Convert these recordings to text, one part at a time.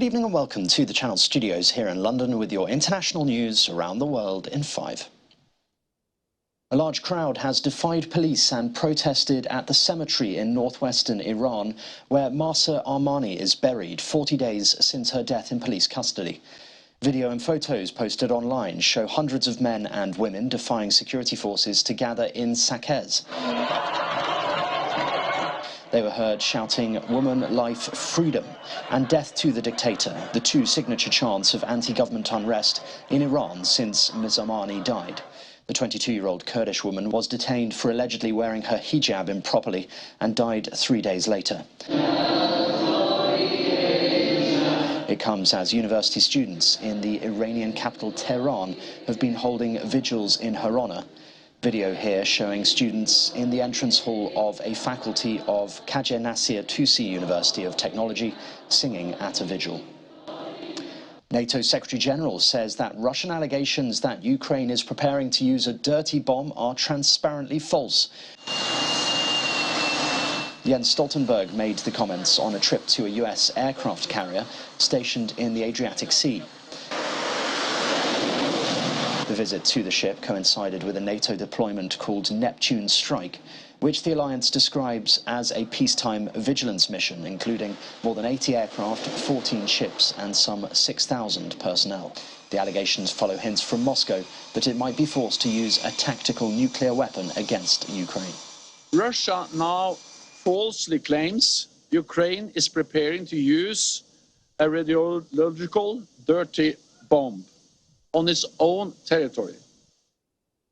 Good evening and welcome to the Channel Studios here in London with your international news around the world in 5. A large crowd has defied police and protested at the cemetery in northwestern Iran, where Mahsa Amini is buried 40 days since her death in police custody. Video and photos posted online show hundreds of men and women defying security forces to gather in Saqqez. They were heard shouting "Woman, Life, Freedom" and "Death to the Dictator," the two signature chants of anti-government unrest in Iran since Ms. Amini died. The 22-year-old Kurdish woman was detained for allegedly wearing her hijab improperly and died 3 days later. It comes as university students in the Iranian capital Tehran have been holding vigils in her honor. Video here showing students in the entrance hall of a faculty of Khajeh Nasir Tusi University of Technology singing at a vigil. NATO Secretary-General says that Russian allegations that Ukraine is preparing to use a dirty bomb are transparently false. Jens Stoltenberg made the comments on a trip to a US aircraft carrier stationed in the Adriatic Sea. The visit to the ship coincided with a NATO deployment called Neptune Strike, which the alliance describes as a peacetime vigilance mission, including more than 80 aircraft, 14 ships and some 6,000 personnel. The allegations follow hints from Moscow that it might be forced to use a tactical nuclear weapon against Ukraine. Russia now falsely claims Ukraine is preparing to use a radiological dirty bomb on its own territory.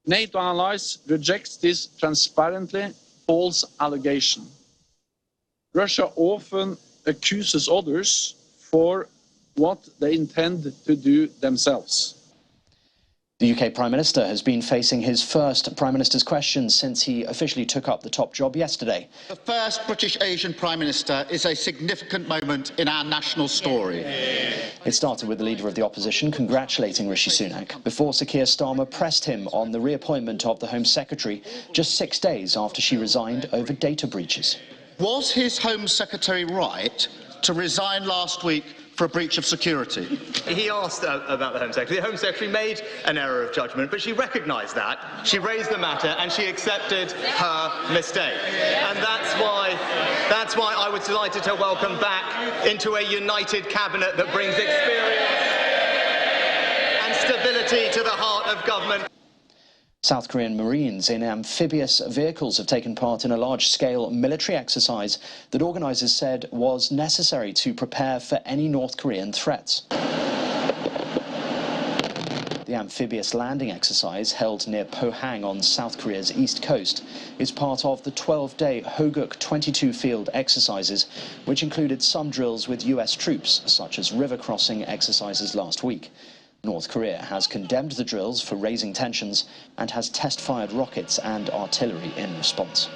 NATO allies rejects this transparently false allegation. Russia often accuses others for what they intend to do themselves. The UK Prime Minister has been facing his first Prime Minister's questions since he officially took up the top job yesterday. The first British Asian Prime Minister is a significant moment in our national story. It started with the Leader of the Opposition congratulating Rishi Sunak before Sir Keir Starmer pressed him on the reappointment of the Home Secretary just 6 days after she resigned over data breaches. Was his Home Secretary right to resign last week for a breach of security? He asked about the Home Secretary. The Home Secretary made an error of judgment, but she recognised that. She raised the matter and she accepted her mistake. And that's why I was delighted to welcome back into a united cabinet that brings experience and stability to the heart of government. South Korean Marines in amphibious vehicles have taken part in a large-scale military exercise that organisers said was necessary to prepare for any North Korean threats. The amphibious landing exercise, held near Pohang on South Korea's east coast, is part of the 12-day Hoguk 22 field exercises, which included some drills with US troops, such as river crossing exercises last week. North Korea has condemned the drills for raising tensions and has test-fired rockets and artillery in response.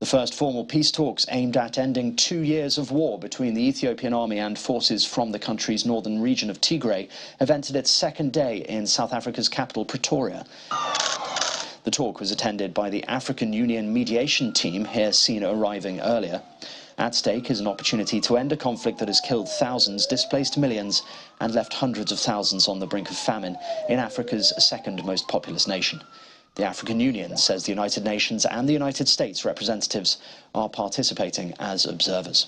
The first formal peace talks aimed at ending 2 years of war between the Ethiopian army and forces from the country's northern region of Tigray have entered its second day in South Africa's capital, Pretoria. The talk was attended by the African Union mediation team, here seen arriving earlier. At stake is an opportunity to end a conflict that has killed thousands, displaced millions, and left hundreds of thousands on the brink of famine in Africa's second most populous nation. The African Union says the United Nations and the United States representatives are participating as observers.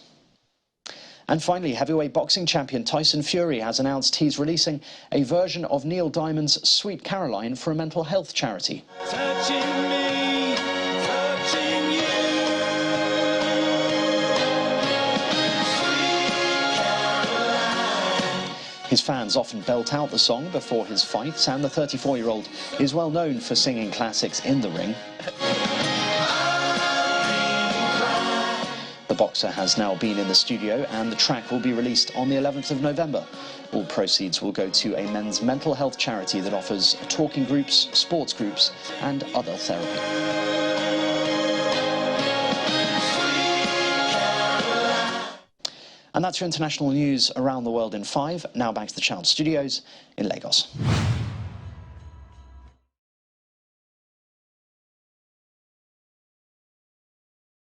And finally, heavyweight boxing champion Tyson Fury has announced he's releasing a version of Neil Diamond's Sweet Caroline for a mental health charity. His fans often belt out the song before his fights, and the 34-year-old is well known for singing classics in the ring. The boxer has now been in the studio, and the track will be released on the 11th of November. All proceeds will go to a men's mental health charity that offers talking groups, sports groups, and other therapy. And that's your international news around the world in 5. Now back to the Channel Studios in Lagos.